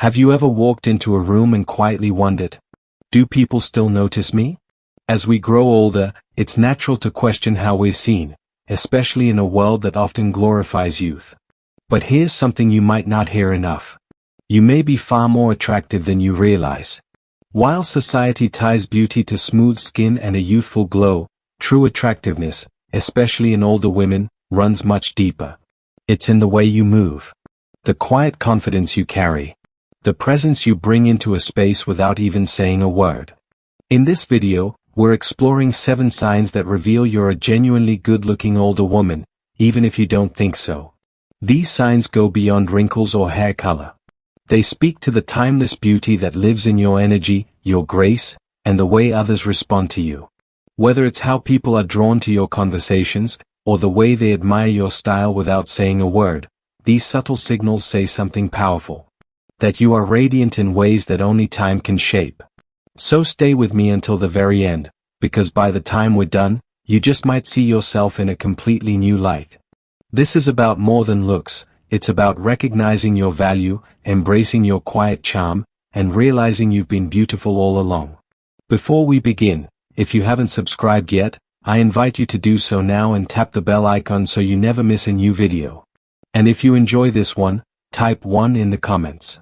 Have you ever walked into a room and quietly wondered, do people still notice me? As we grow older, it's natural to question how we're seen, especially in a world that often glorifies youth. But here's something you might not hear enough. You may be far more attractive than you realize. While society ties beauty to smooth skin and a youthful glow, true attractiveness, especially in older women, runs much deeper. It's in the way you move. The quiet confidence you carry. The presence you bring into a space without even saying a word. In this video, we're exploring 7 signs that reveal you're a genuinely good-looking older woman, even if you don't think so. These signs go beyond wrinkles or hair color. They speak to the timeless beauty that lives in your energy, your grace, and the way others respond to you. Whether it's how people are drawn to your conversations, or the way they admire your style without saying a word, these subtle signals say something powerful. That you are radiant in ways that only time can shape. So stay with me until the very end, because by the time we're done, you just might see yourself in a completely new light. This is about more than looks, it's about recognizing your value, embracing your quiet charm, and realizing you've been beautiful all along. Before we begin, if you haven't subscribed yet, I invite you to do so now and tap the bell icon so you never miss a new video. And if you enjoy this one, type 1 in the comments.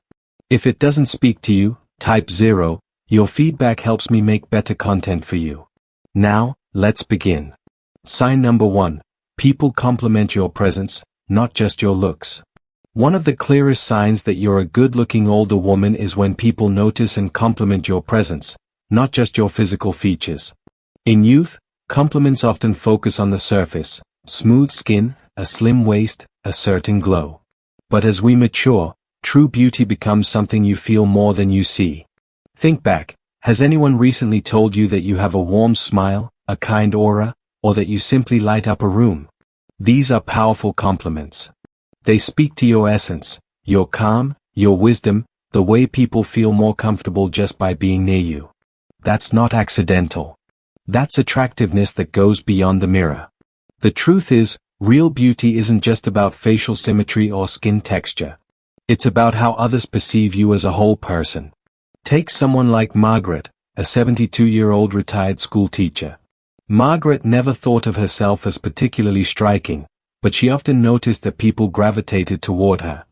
If it doesn't speak to you, type 0, your feedback helps me make better content for you. Now, let's begin. Sign number 1, people compliment your presence, not just your looks. One of the clearest signs that you're a good-looking older woman is when people notice and compliment your presence, not just your physical features. In youth, compliments often focus on the surface, smooth skin, a slim waist, a certain glow. But as we mature, true beauty becomes something you feel more than you see. Think back, has anyone recently told you that you have a warm smile, a kind aura, or that you simply light up a room? These are powerful compliments. They speak to your essence, your calm, your wisdom, the way people feel more comfortable just by being near you. That's not accidental. That's attractiveness that goes beyond the mirror. The truth is, real beauty isn't just about facial symmetry or skin texture. It's about how others perceive you as a whole person. Take someone like Margaret, a 72-year-old retired school teacher. Margaret never thought of herself as particularly striking, but she often noticed that people gravitated toward her.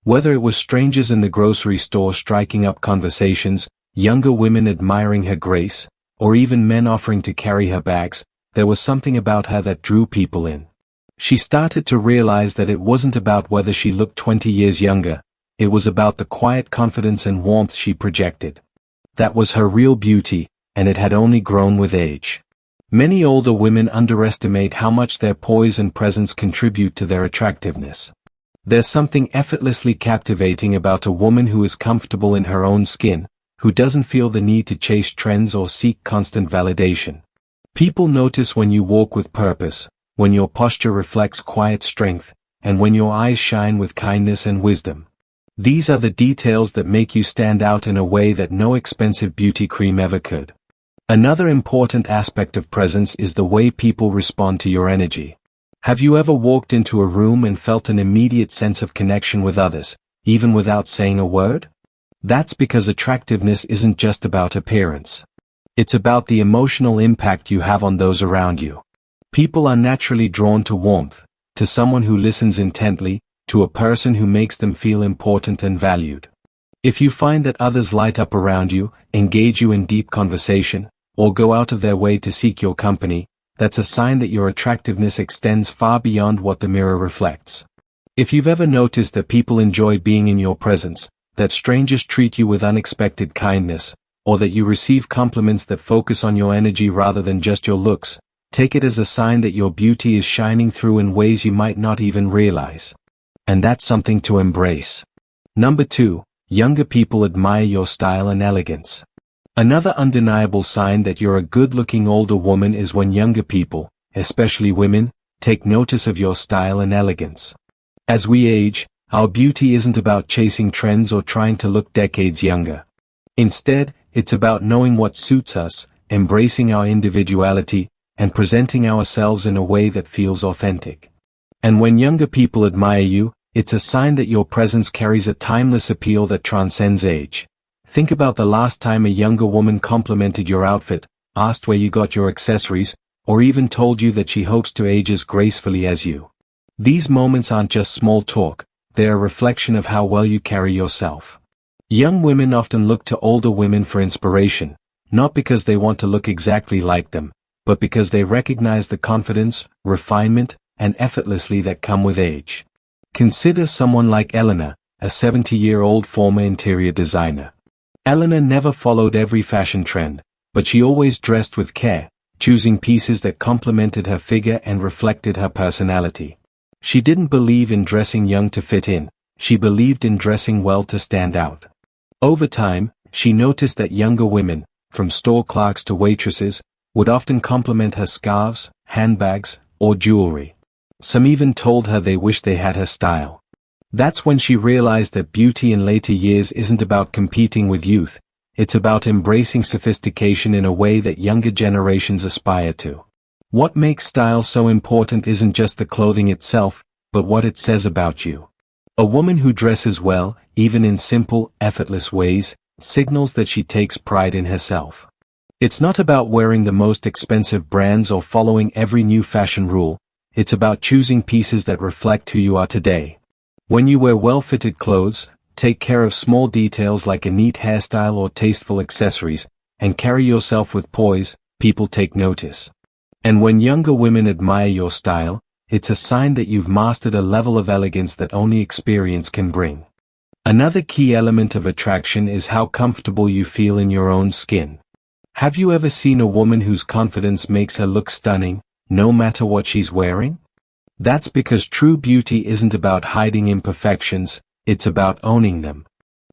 Whether it was strangers in the grocery store striking up conversations, younger women admiring her grace, or even men offering to carry her bags, there was something about her that drew people in. She started to realize that it wasn't about whether she looked 20 years younger, it was about the quiet confidence and warmth she projected. That was her real beauty, and it had only grown with age. Many older women underestimate how much their poise and presence contribute to their attractiveness. There's something effortlessly captivating about a woman who is comfortable in her own skin, who doesn't feel the need to chase trends or seek constant validation. People notice when you walk with purpose, when your posture reflects quiet strength, and when your eyes shine with kindness and wisdom. These are the details that make you stand out in a way that no expensive beauty cream ever could. Another important aspect of presence is the way people respond to your energy. Have you ever walked into a room and felt an immediate sense of connection with others, even without saying a word? That's because attractiveness isn't just about appearance. It's about the emotional impact you have on those around you. People are naturally drawn to warmth, to someone who listens intently, to a person who makes them feel important and valued. If you find that others light up around you, engage you in deep conversation, or go out of their way to seek your company, that's a sign that your attractiveness extends far beyond what the mirror reflects. If you've ever noticed that people enjoy being in your presence, that strangers treat you with unexpected kindness, or that you receive compliments that focus on your energy rather than just your looks, take it as a sign that your beauty is shining through in ways you might not even realize. And that's something to embrace. Number 2, younger people admire your style and elegance. Another undeniable sign that you're a good-looking older woman is when younger people, especially women, take notice of your style and elegance. As we age, our beauty isn't about chasing trends or trying to look decades younger. Instead, it's about knowing what suits us, embracing our individuality, and presenting ourselves in a way that feels authentic. And when younger people admire you, It's a sign that your presence carries a timeless appeal that transcends age. Think about the last time a younger woman complimented your outfit, asked where you got your accessories, or even told you that she hopes to age as gracefully as you. These moments aren't just small talk, they're a reflection of how well you carry yourself. Young women often look to older women for inspiration, not because they want to look exactly like them, but because they recognize the confidence, refinement, and effortlessly that come with age. Consider someone like Eleanor, a 70-year-old former interior designer. Eleanor never followed every fashion trend, but she always dressed with care, choosing pieces that complemented her figure and reflected her personality. She didn't believe in dressing young to fit in, she believed in dressing well to stand out. Over time, she noticed that younger women, from store clerks to waitresses, would often compliment her scarves, handbags, or jewelry. Some even told her they wished they had her style. That's when she realized that beauty in later years isn't about competing with youth, it's about embracing sophistication in a way that younger generations aspire to. What makes style so important isn't just the clothing itself, but what it says about you. A woman who dresses well, even in simple, effortless ways, signals that she takes pride in herself. It's not about wearing the most expensive brands or following every new fashion rule, it's about choosing pieces that reflect who you are today. When you wear well-fitted clothes, take care of small details like a neat hairstyle or tasteful accessories, and carry yourself with poise, people take notice. And when younger women admire your style, it's a sign that you've mastered a level of elegance that only experience can bring. Another key element of attraction is how comfortable you feel in your own skin. Have you ever seen a woman whose confidence makes her look stunning, no matter what she's wearing? That's because true beauty isn't about hiding imperfections, it's about owning them.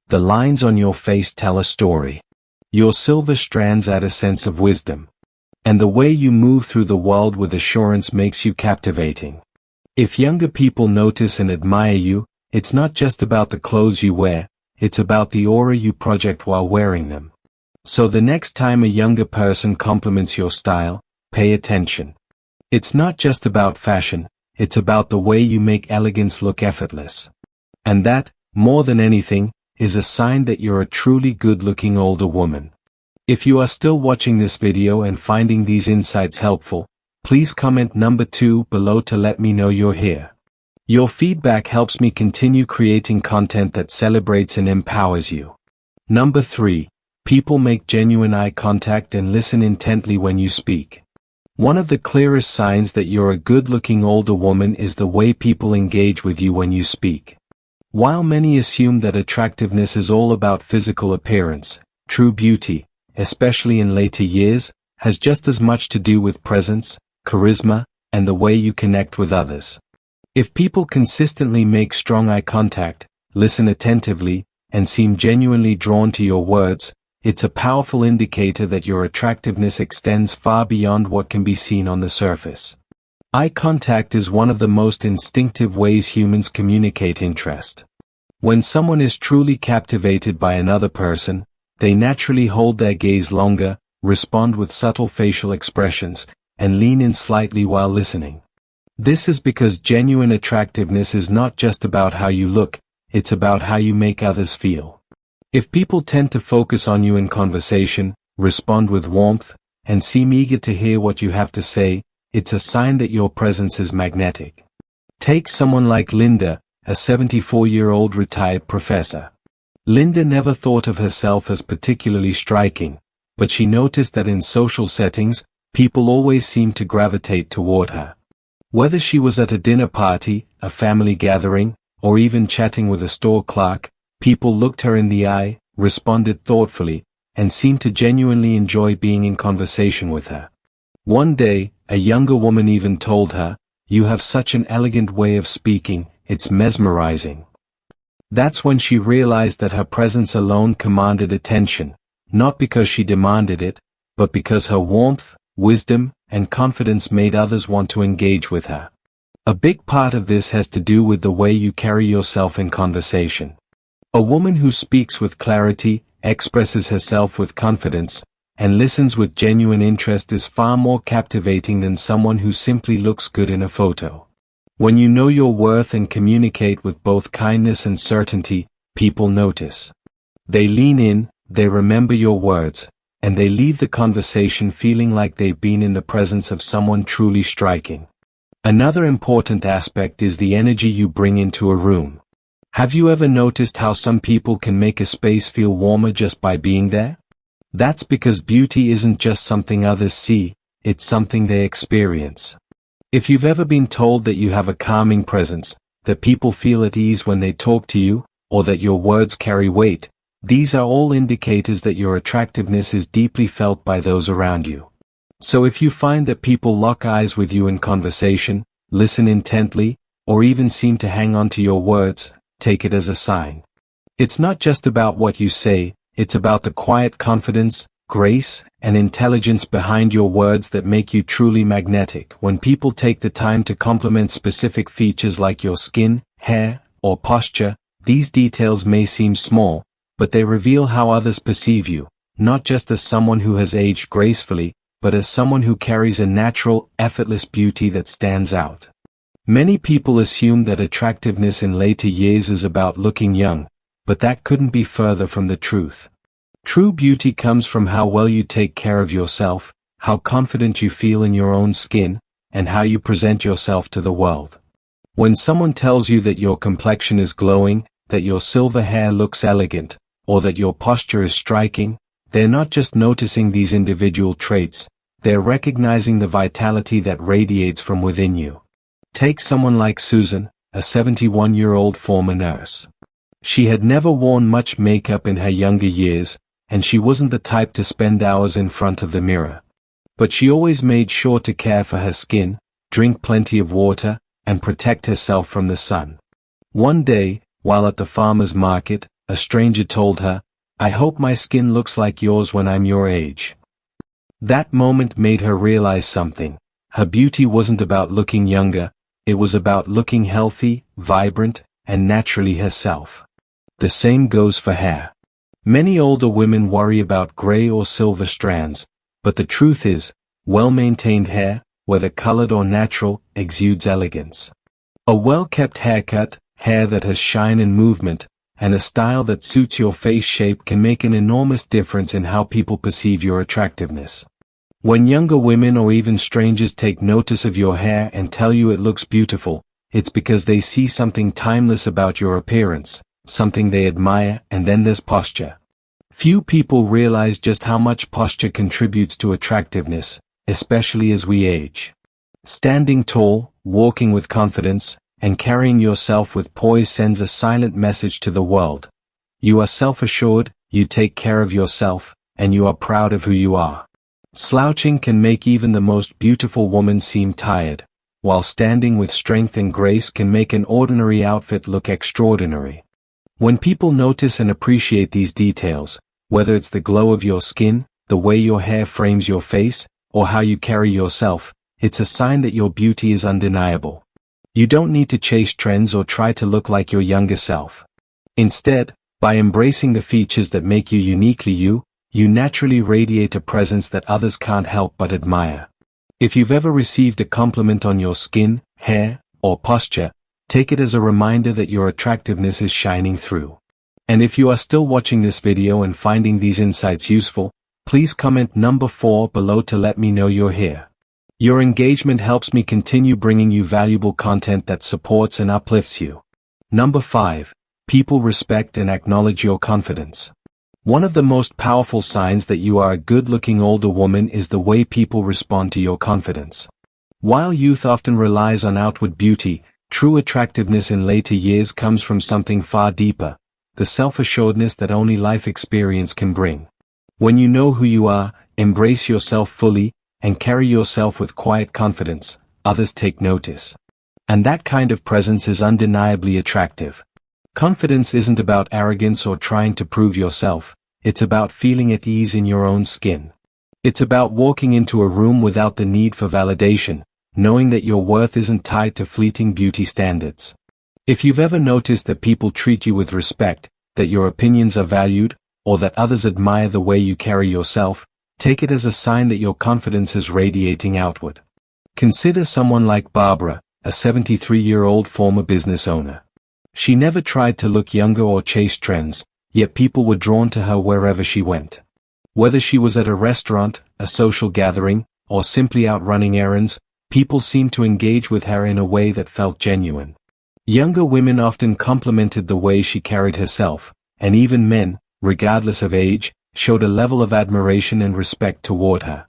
The lines on your face tell a story. Your silver strands add a sense of wisdom. And the way you move through the world with assurance makes you captivating. If younger people notice and admire you, it's not just about the clothes you wear, it's about the aura you project while wearing them. So the next time a younger person compliments your style, pay attention. It's not just about fashion, it's about the way you make elegance look effortless. And that, more than anything, is a sign that you're a truly good-looking older woman. If you are still watching this video and finding these insights helpful, please comment number 2 below to let me know you're here. Your feedback helps me continue creating content that celebrates and empowers you. Number 3. People make genuine eye contact and listen intently when you speak. One of the clearest signs that you're a good-looking older woman is the way people engage with you when you speak. While many assume that attractiveness is all about physical appearance, true beauty, especially in later years, has just as much to do with presence, charisma, and the way you connect with others. If people consistently make strong eye contact, listen attentively, and seem genuinely drawn to your words, it's a powerful indicator that your attractiveness extends far beyond what can be seen on the surface. Eye contact is one of the most instinctive ways humans communicate interest. When someone is truly captivated by another person, they naturally hold their gaze longer, respond with subtle facial expressions, and lean in slightly while listening. This is because genuine attractiveness is not just about how you look, it's about how you make others feel. If people tend to focus on you in conversation, respond with warmth, and seem eager to hear what you have to say, it's a sign that your presence is magnetic. Take someone like Linda, a 74-year-old retired professor. Linda never thought of herself as particularly striking, but she noticed that in social settings, people always seemed to gravitate toward her. Whether she was at a dinner party, a family gathering, or even chatting with a store clerk, people looked her in the eye, responded thoughtfully, and seemed to genuinely enjoy being in conversation with her. One day, a younger woman even told her, "You have such an elegant way of speaking, it's mesmerizing." That's when she realized that her presence alone commanded attention, not because she demanded it, but because her warmth, wisdom, and confidence made others want to engage with her. A big part of this has to do with the way you carry yourself in conversation. A woman who speaks with clarity, expresses herself with confidence, and listens with genuine interest is far more captivating than someone who simply looks good in a photo. When you know your worth and communicate with both kindness and certainty, people notice. They lean in, they remember your words, and they leave the conversation feeling like they've been in the presence of someone truly striking. Another important aspect is the energy you bring into a room. Have you ever noticed how some people can make a space feel warmer just by being there? That's because beauty isn't just something others see, it's something they experience. If you've ever been told that you have a calming presence, that people feel at ease when they talk to you, or that your words carry weight, these are all indicators that your attractiveness is deeply felt by those around you. So if you find that people lock eyes with you in conversation, listen intently, or even seem to hang on to your words, take it as a sign. It's not just about what you say, it's about the quiet confidence, grace, and intelligence behind your words that make you truly magnetic. When people take the time to compliment specific features like your skin, hair, or posture, these details may seem small, but they reveal how others perceive you, not just as someone who has aged gracefully, but as someone who carries a natural, effortless beauty that stands out. Many people assume that attractiveness in later years is about looking young, but that couldn't be further from the truth. True beauty comes from how well you take care of yourself, how confident you feel in your own skin, and how you present yourself to the world. When someone tells you that your complexion is glowing, that your silver hair looks elegant, or that your posture is striking, they're not just noticing these individual traits, they're recognizing the vitality that radiates from within you. Take someone like Susan, a 71-year-old former nurse. She had never worn much makeup in her younger years, and she wasn't the type to spend hours in front of the mirror. But she always made sure to care for her skin, drink plenty of water, and protect herself from the sun. One day, while at the farmer's market, a stranger told her, "I hope my skin looks like yours when I'm your age." That moment made her realize something. Her beauty wasn't about looking younger, it was about looking healthy, vibrant, and naturally herself. The same goes for hair. Many older women worry about gray or silver strands, but the truth is, well-maintained hair, whether colored or natural, exudes elegance. A well-kept haircut, hair that has shine and movement, and a style that suits your face shape can make an enormous difference in how people perceive your attractiveness. When younger women or even strangers take notice of your hair and tell you it looks beautiful, it's because they see something timeless about your appearance, something they admire. And then there's posture. Few people realize just how much posture contributes to attractiveness, especially as we age. Standing tall, walking with confidence, and carrying yourself with poise sends a silent message to the world. You are self-assured, you take care of yourself, and you are proud of who you are. Slouching can make even the most beautiful woman seem tired, while standing with strength and grace can make an ordinary outfit look extraordinary. When people notice and appreciate these details, whether it's the glow of your skin, the way your hair frames your face, or how you carry yourself, it's a sign that your beauty is undeniable. You don't need to chase trends or try to look like your younger self. Instead, by embracing the features that make you uniquely you, you naturally radiate a presence that others can't help but admire. If you've ever received a compliment on your skin, hair, or posture, take it as a reminder that your attractiveness is shining through. And if you are still watching this video and finding these insights useful, please comment number 4 below to let me know you're here. Your engagement helps me continue bringing you valuable content that supports and uplifts you. Number 5. People respect and acknowledge your confidence. One of the most powerful signs that you are a good-looking older woman is the way people respond to your confidence. While youth often relies on outward beauty, true attractiveness in later years comes from something far deeper, the self-assuredness that only life experience can bring. When you know who you are, embrace yourself fully, and carry yourself with quiet confidence, others take notice. And that kind of presence is undeniably attractive. Confidence isn't about arrogance or trying to prove yourself, it's about feeling at ease in your own skin. It's about walking into a room without the need for validation, knowing that your worth isn't tied to fleeting beauty standards. If you've ever noticed that people treat you with respect, that your opinions are valued, or that others admire the way you carry yourself, take it as a sign that your confidence is radiating outward. Consider someone like Barbara, a 73-year-old former business owner. She never tried to look younger or chase trends, yet people were drawn to her wherever she went. Whether she was at a restaurant, a social gathering, or simply out running errands, people seemed to engage with her in a way that felt genuine. Younger women often complimented the way she carried herself, and even men, regardless of age, showed a level of admiration and respect toward her.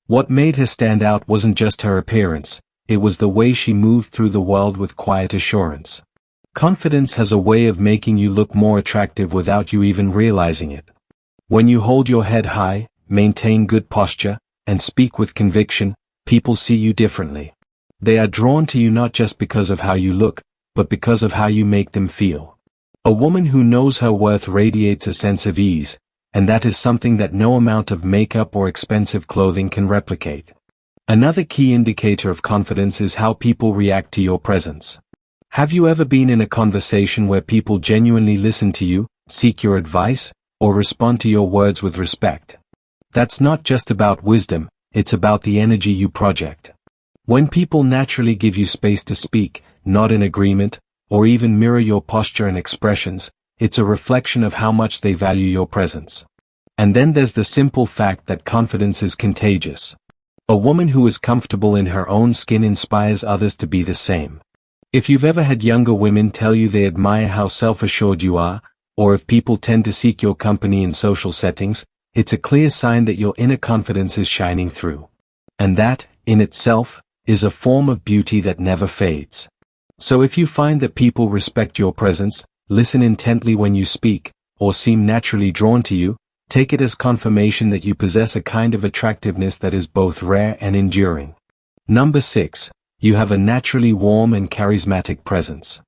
What made her stand out wasn't just her appearance, it was the way she moved through the world with quiet assurance. Confidence has a way of making you look more attractive without you even realizing it. When you hold your head high, maintain good posture, and speak with conviction, people see you differently. They are drawn to you not just because of how you look, but because of how you make them feel. A woman who knows her worth radiates a sense of ease, and that is something that no amount of makeup or expensive clothing can replicate. Another key indicator of confidence is how people react to your presence. Have you ever been in a conversation where people genuinely listen to you, seek your advice, or respond to your words with respect? That's not just about wisdom, it's about the energy you project. When people naturally give you space to speak, nod in agreement, or even mirror your posture and expressions, it's a reflection of how much they value your presence. And then there's the simple fact that confidence is contagious. A woman who is comfortable in her own skin inspires others to be the same. If you've ever had younger women tell you they admire how self-assured you are, or if people tend to seek your company in social settings, it's a clear sign that your inner confidence is shining through. And that, in itself, is a form of beauty that never fades. So if you find that people respect your presence, listen intently when you speak, or seem naturally drawn to you, take it as confirmation that you possess a kind of attractiveness that is both rare and enduring. Number 6. You have a naturally warm and charismatic presence.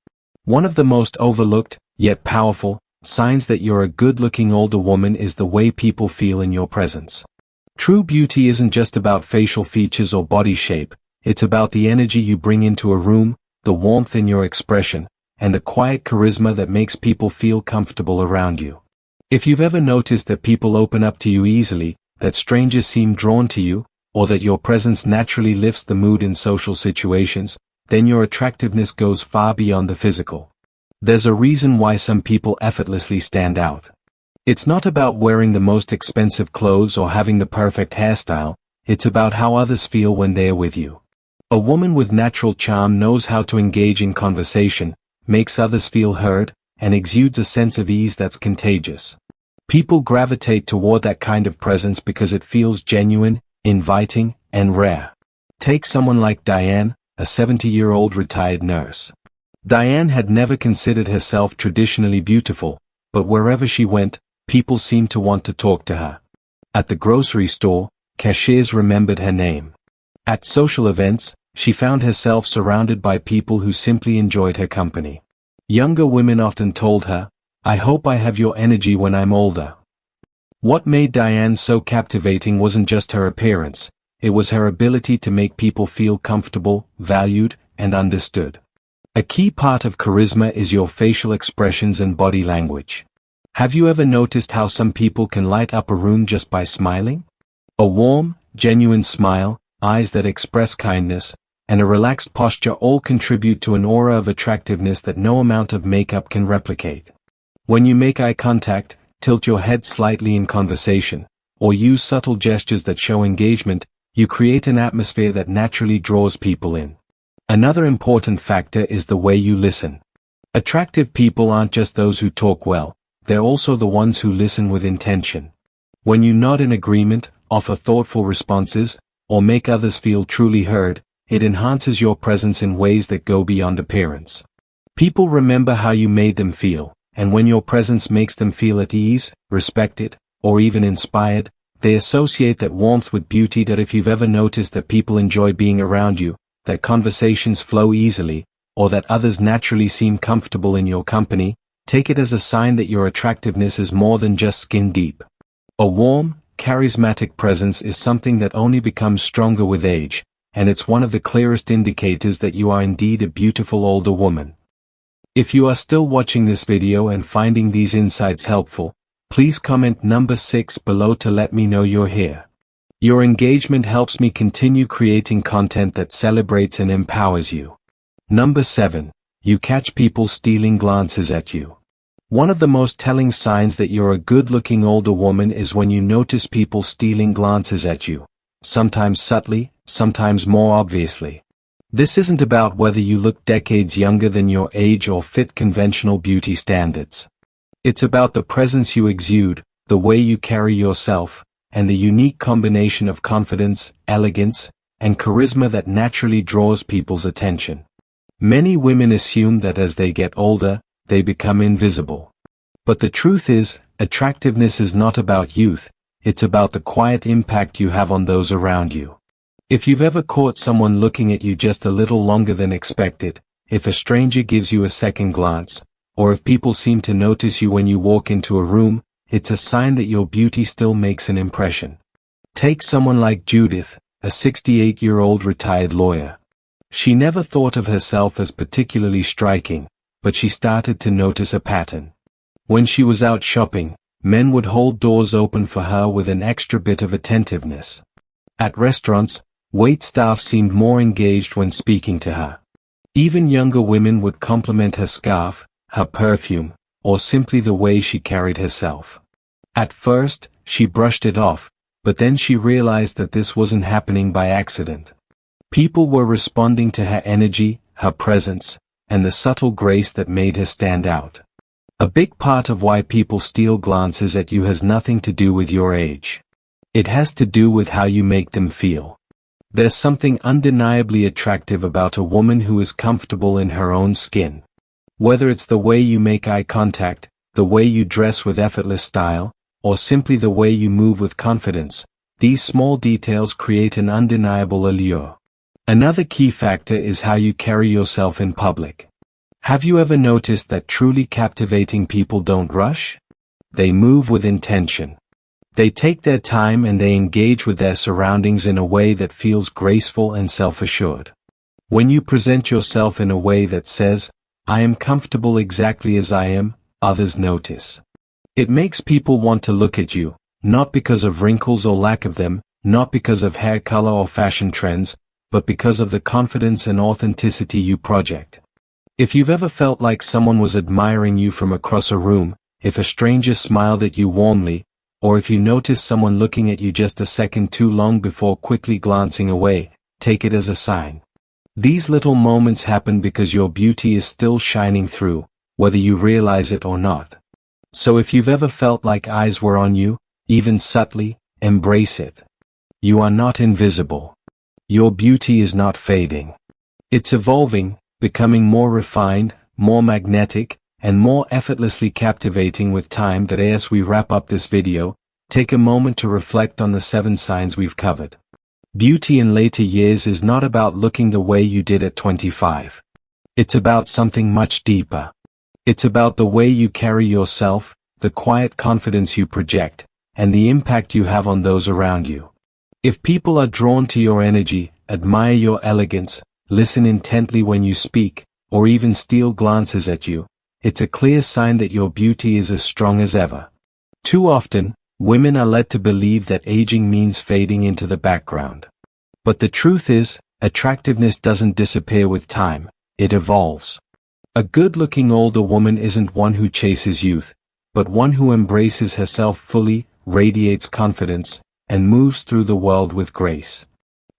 One of the most overlooked, yet powerful, signs that you're a good-looking older woman is the way people feel in your presence. True beauty isn't just about facial features or body shape, it's about the energy you bring into a room, the warmth in your expression, and the quiet charisma that makes people feel comfortable around you. If you've ever noticed that people open up to you easily, that strangers seem drawn to you, or that your presence naturally lifts the mood in social situations, then your attractiveness goes far beyond the physical. There's a reason why some people effortlessly stand out. It's not about wearing the most expensive clothes or having the perfect hairstyle, it's about how others feel when they're with you. A woman with natural charm knows how to engage in conversation, makes others feel heard, and exudes a sense of ease that's contagious. People gravitate toward that kind of presence because it feels genuine, inviting, and rare. Take someone like Diane, a 70-year-old retired nurse. Diane had never considered herself traditionally beautiful, but wherever she went, people seemed to want to talk to her. At the grocery store, cashiers remembered her name. At social events, she found herself surrounded by people who simply enjoyed her company. Younger women often told her, "I hope I have your energy when I'm older." What made Diane so captivating wasn't just her appearance, it was her ability to make people feel comfortable, valued, and understood. A key part of charisma is your facial expressions and body language. Have you ever noticed how some people can light up a room just by smiling? A warm, genuine smile, eyes that express kindness, and a relaxed posture all contribute to an aura of attractiveness that no amount of makeup can replicate. When you make eye contact, tilt your head slightly in conversation, or use subtle gestures that show engagement, you create an atmosphere that naturally draws people in. Another important factor is the way you listen. Attractive people aren't just those who talk well, they're also the ones who listen with intention. When you nod in agreement, offer thoughtful responses, or make others feel truly heard, it enhances your presence in ways that go beyond appearance. People remember how you made them feel, and when your presence makes them feel at ease, respected, or even inspired, they associate that warmth with beauty. That if you've ever noticed that people enjoy being around you, that conversations flow easily, or that others naturally seem comfortable in your company, take it as a sign that your attractiveness is more than just skin deep. A warm, charismatic presence is something that only becomes stronger with age, and it's one of the clearest indicators that you are indeed a beautiful older woman. If you are still watching this video and finding these insights helpful, please comment number 6 below to let me know you're here. Your engagement helps me continue creating content that celebrates and empowers you. Number 7. You catch people stealing glances at you. One of the most telling signs that you're a good-looking older woman is when you notice people stealing glances at you, sometimes subtly, sometimes more obviously. This isn't about whether you look decades younger than your age or fit conventional beauty standards. It's about the presence you exude, the way you carry yourself, and the unique combination of confidence, elegance, and charisma that naturally draws people's attention. Many women assume that as they get older, they become invisible. But the truth is, attractiveness is not about youth, it's about the quiet impact you have on those around you. If you've ever caught someone looking at you just a little longer than expected, if a stranger gives you a second glance, or if people seem to notice you when you walk into a room, it's a sign that your beauty still makes an impression. Take someone like Judith, a 68-year-old retired lawyer. She never thought of herself as particularly striking, but she started to notice a pattern. When she was out shopping, men would hold doors open for her with an extra bit of attentiveness. At restaurants, waitstaff seemed more engaged when speaking to her. Even younger women would compliment her scarf, her perfume, or simply the way she carried herself. At first, she brushed it off, but then she realized that this wasn't happening by accident. People were responding to her energy, her presence, and the subtle grace that made her stand out. A big part of why people steal glances at you has nothing to do with your age. It has to do with how you make them feel. There's something undeniably attractive about a woman who is comfortable in her own skin. Whether it's the way you make eye contact, the way you dress with effortless style, or simply the way you move with confidence, these small details create an undeniable allure. Another key factor is how you carry yourself in public. Have you ever noticed that truly captivating people don't rush? They move with intention. They take their time and they engage with their surroundings in a way that feels graceful and self-assured. When you present yourself in a way that says, "I am comfortable exactly as I am," others notice. It makes people want to look at you, not because of wrinkles or lack of them, not because of hair color or fashion trends, but because of the confidence and authenticity you project. If you've ever felt like someone was admiring you from across a room, if a stranger smiled at you warmly, or if you noticed someone looking at you just a second too long before quickly glancing away, take it as a sign. These little moments happen because your beauty is still shining through, whether you realize it or not. So if you've ever felt like eyes were on you, even subtly, embrace it. You are not invisible. Your beauty is not fading. It's evolving, becoming more refined, more magnetic, and more effortlessly captivating with time. That as we wrap up this video, take a moment to reflect on the 7 signs we've covered. Beauty in later years is not about looking the way you did at 25. It's about something much deeper. It's about the way you carry yourself, the quiet confidence you project, and the impact you have on those around you. If people are drawn to your energy, admire your elegance, listen intently when you speak, or even steal glances at you, it's a clear sign that your beauty is as strong as ever. Too often, women are led to believe that aging means fading into the background. But the truth is, attractiveness doesn't disappear with time, it evolves. A good-looking older woman isn't one who chases youth, but one who embraces herself fully, radiates confidence, and moves through the world with grace.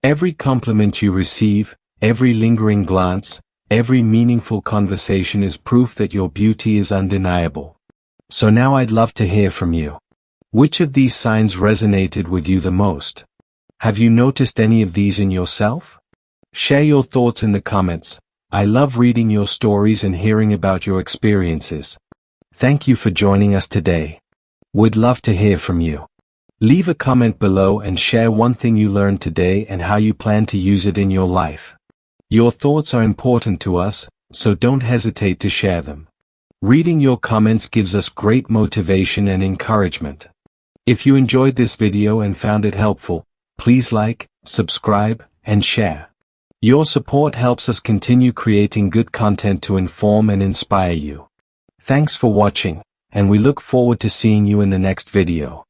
Every compliment you receive, every lingering glance, every meaningful conversation is proof that your beauty is undeniable. So now I'd love to hear from you. Which of these signs resonated with you the most? Have you noticed any of these in yourself? Share your thoughts in the comments. I love reading your stories and hearing about your experiences. Thank you for joining us today. We'd love to hear from you. Leave a comment below and share one thing you learned today and how you plan to use it in your life. Your thoughts are important to us, so don't hesitate to share them. Reading your comments gives us great motivation and encouragement. If you enjoyed this video and found it helpful, please like, subscribe, and share. Your support helps us continue creating good content to inform and inspire you. Thanks for watching, and we look forward to seeing you in the next video.